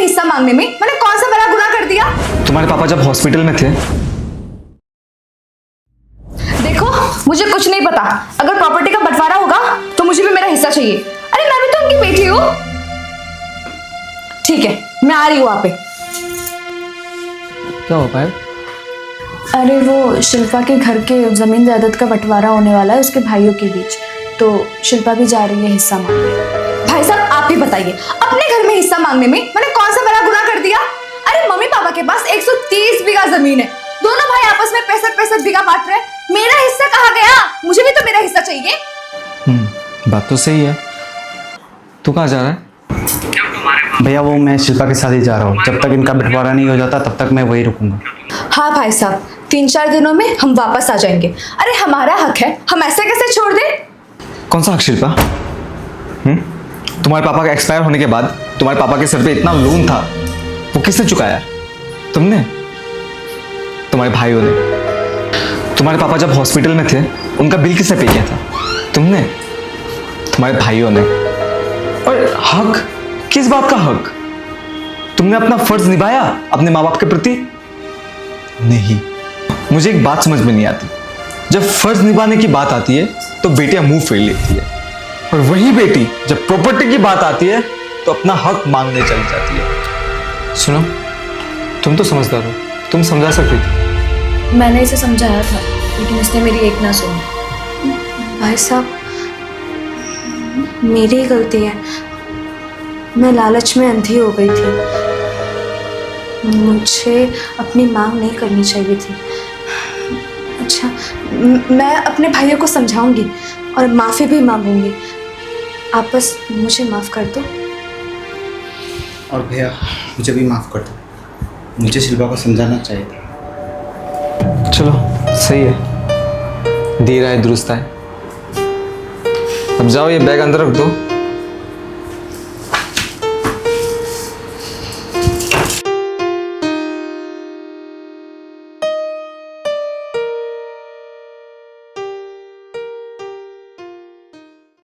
हिस्सा मांगने में? मैंने कौन सा बड़ा गुनाह कर दिया? तुम्हारे पापा जब हॉस्पिटल में थे। देखो, मुझे कुछ नहीं पता। अगर प्रॉपर्टी का बंटवारा होगा तो मुझे भी मेरा हिस्सा चाहिए। अरे मैं भी तो उनकी बेटी हूँ। ठीक है, मैं आ रही हूँ वहां पे। क्या हो पाया? अरे वो शिल्पा के घर के जमीन जायदाद का बंटवारा होने वाला है उसके भाइयों के बीच, तो शिल्पा भी जा रही है हिस्सा मांगने। भाई साहब आप ही बताइए, अपने घर में हिस्सा मांगने में मैंने कौन सा बड़ा गुनाह कर दिया? अरे मम्मी पापा के पास 130 बीघा जमीन है, दोनों भाई आपस में 65 बीघा बांट रहे हैं। मेरा हिस्सा कहाँ गया? मुझे भी तो मेरा हिस्सा चाहिए। बात तो सही है। तू कहाँ जा रहा है? भैया वो मैं शिल्पा के साथ ही जा रहा हूँ। जब तक इनका बंटवारा नहीं हो जाता तब तक मैं वही रुकूंगा। हाँ भाई साहब, 3-4 दिनों में हम वापस आ जाएंगे। अरे हमारा हक है, हम ऐसे कैसे छोड़ दें? कौन सा हक शिल्पा? तुम्हारे पापा का एक्सपायर होने के बाद तुम्हारे पापा के सर पे इतना लोन था, वो किसने चुकाया? तुमने? तुम्हारे भाइयों ने? तुम्हारे पापा जब हॉस्पिटल में थे उनका बिल किसने पे किया था? तुमने? तुम्हारे भाइयों ने? और हक, किस बात का हक? तुमने अपना फर्ज निभाया अपने माँ बाप के प्रति? नहीं। मुझे एक बात समझ में नहीं आती, जब फर्ज निभाने की बात आती है तो बेटियां मुंह फेर लेती है, और वही बेटी जब प्रॉपर्टी की बात आती है तो अपना हक मांगने चली जाती है। सुनो, तुम तो समझदार हो, तुम समझा सकती थी। मैंने इसे समझाया था लेकिन इसने मेरी एक ना सुनी। भाई साहब, मेरी ही गलती है, मैं लालच में अंधी हो गई थी। मुझे अपनी मांग नहीं करनी चाहिए थी। अच्छा, मैं अपने भाइयों को समझाऊंगी और माफ़ी भी मांगूंगी। आप बस मुझे माफ़ कर दो। और भैया मुझे भी माफ़ कर दो, मुझे शिल्पा को समझाना चाहिए था। चलो सही है, देर आए दुरुस्त आए। अब जाओ, ये बैग अंदर रख दो।